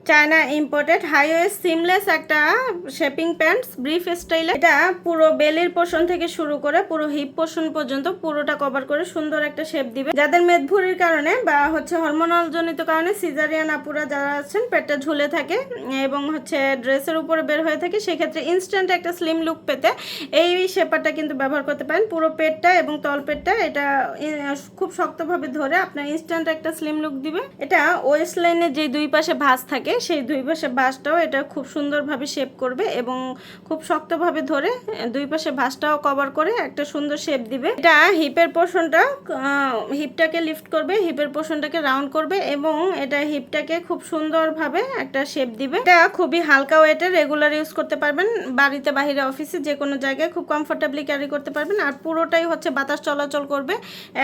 China imported highway seamless একটা shaping pants brief স্টাইলে। এটা পুরো বেলির পোর্শন থেকে শুরু করে পুরো হিপ পোর্শন পর্যন্ত পুরোটা কভার করে সুন্দর একটা শেপ দিবে। যাদের মেদভুরির কারণে বা হরমোনাল জনিত কারণে সিজারিয়ান আপুরা যারা আছেন পেটটা ঝুলে থাকে এবং ড্রেসের উপরে বের হয়ে থাকে, সেক্ষেত্রে ইনস্ট্যান্ট একটা স্লিম লুক পেতে এই শেপারটা কিন্তু ব্যবহার করতে পারেন। পুরো পেটটা এবং তল পেটটা এটা খুব শক্তভাবে ধরে আপনার ইনস্ট্যান্ট একটা স্লিম লুক দিবে। এটা ওয়েস্ট লাইনের যে দুই পাশে ভাঁজ থাকে সেই দুই পাশে ভাঁজটাও এটা খুব সুন্দরভাবে শেপ করবে এবং খুব শক্তভাবে ধরে দুই পাশে ভাঁজটাও কভার করে একটা সুন্দর শেপ দিবে। এটা হিপের পোর্শনটা হিপটাকে লিফট করবে, হিপের পোর্শনটাকে রাউন্ড করবে এবং এটা হিপটাকে খুব সুন্দরভাবে একটা শেপ দিবে। এটা খুবই হালকা ওয়েটের, রেগুলার ইউজ করতে পারবেন, বাড়িতে বাহিরে অফিসে যে কোনো জায়গায় খুব কমফোর্টেবলি ক্যারি করতে পারবেন। আর পুরোটাই বাতাস চলাচল করবে,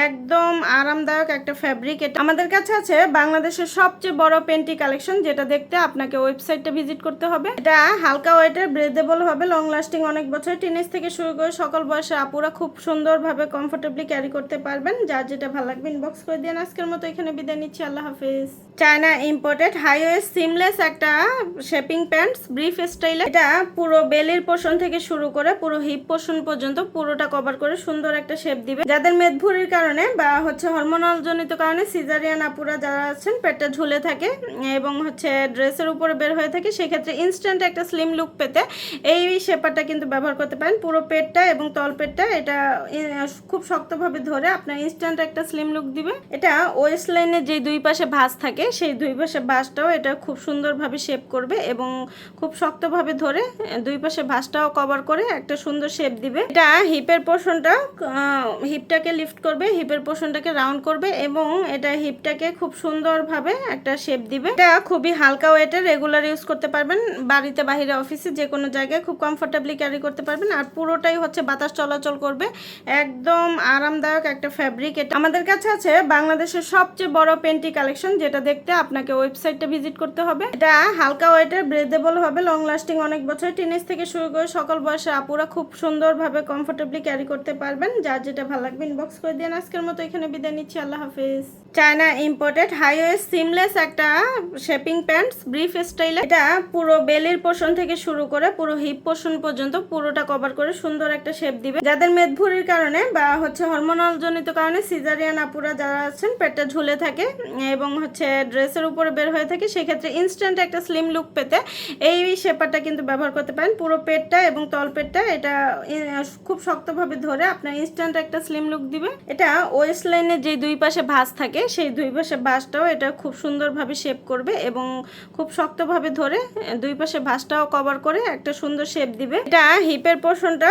একদম আরামদায়ক একটা ফ্যাব্রিক। এটা আমাদের কাছে আছে বাংলাদেশের সবচেয়ে বড় পেন্টি কালেকশন, যেটা দেখতে আপনাকে ওয়েবসাইটটা ভিজিট করতে হবে। এটা হালকা ওয়েটের, ব্রেদেবল হবে, লং লাস্টিং অনেক বছর, টিনেজ থেকে শুরু করে সকল বয়সের আপুরা খুব সুন্দরভাবে কমফোর্টেবলি ক্যারি করতে পারবেন। যার যেটা ভালো লাগবে ইনবক্স করে দিন। আজকের মতো এখানে বিদায় নিচ্ছি, আল্লাহ হাফিজ। চায়না ইম্পোর্টেড হাইওয়ে সিমলেস একটা শেপিং প্যান্টস ব্রিফ স্টাইলে। এটা পুরো বেলির পোর্শন থেকে শুরু করে পুরো হিপ পোর্শন পর্যন্ত পুরোটা কভার করে সুন্দর একটা শেপ দিবে। যাদের মেদভুরির কারণে বা হরমোনাল জনিত কারণে সিজারিয়ান আপুরা যারা আছেন পেটটা ঝুলে থাকে এবং ড্রেসের উপরে বের হয়ে থাকে, সেক্ষেত্রে ইনস্ট্যান্ট একটা স্লিম লুক পেতে এই শেপারটা কিন্তু ব্যবহার করতে পারেন। পুরো পেটটা এবং তল পেটটা এটা খুব শক্তভাবে ধরে আপনার ইনস্ট্যান্ট একটা স্লিম লুক দিবে। এটা ওয়েস্ট লাইনের যে দুই পাশে ভাঁজ থাকে সেই দুই পাশে ভাঁজটাও এটা খুব সুন্দরভাবে শেপ করবে এবং খুব শক্তভাবে ধরে দুই পাশে ভাঁজটাও কভার করে একটা সুন্দর শেপ দিবে। এটা হিপের পোর্শনটা হিপটাকে লিফট করবে, হিপের পোর্শনটাকে রাউন্ড করবে এবং এটা হিপটাকে খুব সুন্দরভাবে একটা শেপ দিবে। এটা খুবই হালকা ওয়েটের, রেগুলার ইউজ করতে পারবেন, বাড়িতে বাহিরে অফিসে যে কোনো জায়গায় খুব কমফোর্টেবলি ক্যারি করতে পারবেন। আর পুরোটাই বাতাস চলাচল করবে, একদম আরামদায়ক একটা ফ্যাব্রিক। এটা আমাদের কাছে আছে বাংলাদেশের সবচেয়ে বড় পেন্টি কালেকশন, যেটা দেখতে আপনাকে ওয়েবসাইটটা ভিজিট করতে হবে। এটা হালকা ওয়েটের, ব্রেদেবল হবে, লং লাস্টিং অনেক বছর, টিনেজ থেকে শুরু করে সকল বয়সের আপুরা খুব সুন্দরভাবে কমফোর্টেবলি ক্যারি করতে পারবেন। যার যেটা ভালো লাগবে ইনবক্স করে দিন। আজকের মতো এখানে বিদায় নিচ্ছি, আল্লাহ হাফিজ। চায়না ইম্পোর্টেড হাইওয়ে সিমলেস একটা শেপিং প্যান্টস ব্রিফ স্টাইলে। এটা পুরো বেলির পোর্শন থেকে শুরু করে পুরো হিপ পোর্শন পর্যন্ত পুরোটা কভার করে সুন্দর একটা শেপ দিবে। যাদের মেদভুরির কারণে বা হরমোনাল জনিত কারণে সিজারিয়ান আপুরা যারা আছেন পেটটা ঝুলে থাকে এবং ড্রেসের উপরে বের হয়ে থাকে, সেক্ষেত্রে ইনস্ট্যান্ট একটা স্লিম লুক পেতে এই শেপারটা কিন্তু ব্যবহার করতে পারেন। পুরো পেটটা এবং তল পেটটা এটা খুব শক্তভাবে ধরে আপনার ইনস্ট্যান্ট একটা স্লিম লুক দিবে। এটা ওয়েস্ট লাইনের যে দুই পাশে ভাঁজ থাকে সেই দুই পাশে ভাঁজটাও এটা খুব সুন্দরভাবে শেপ করবে এবং খুব শক্তভাবে ধরে দুই পাশে ভাঁজটাও কভার করে একটা সুন্দর শেপ দিবে। এটা হিপের পোর্শনটা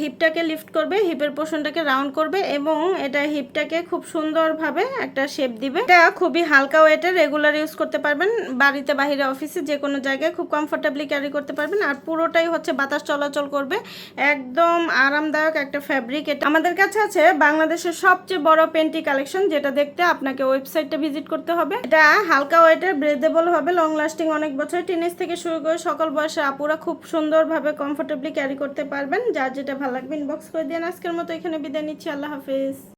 হিপটাকে লিফট করবে, হিপের পোর্শনটাকে রাউন্ড করবে এবং এটা হিপটাকে খুব সুন্দরভাবে একটা শেপ দিবে। এটা খুবই হালকা ওয়েটের, রেগুলার ইউজ করতে পারবেন, বাড়িতে বাহিরে অফিসে যে কোনো জায়গায় খুব কমফোর্টেবলি ক্যারি করতে পারবেন। আর পুরোটাই বাতাস চলাচল করবে, একদম আরামদায়ক একটা ফ্যাব্রিক। এটা আমাদের কাছে আছে বাংলাদেশের সবচেয়ে বড় পেন্টি কালেকশন, যেটা দেখতে আপনাকে ওয়েবসাইটটা ভিজিট করতে হবে। এটা হালকা ওয়েটের, ব্রেদেবল হবে, লং লাস্টিং অনেক বছর, টিনেজ থেকে শুরু করে সকল বয়সের আপুরা খুব সুন্দরভাবে কমফোর্টেবলি ক্যারি করতে পারবেন। যার যেটা ভালো লাগবে ইনবক্স করে দিন। আজকের মতো এখানে বিদায় নিচ্ছি, আল্লাহ হাফিজ।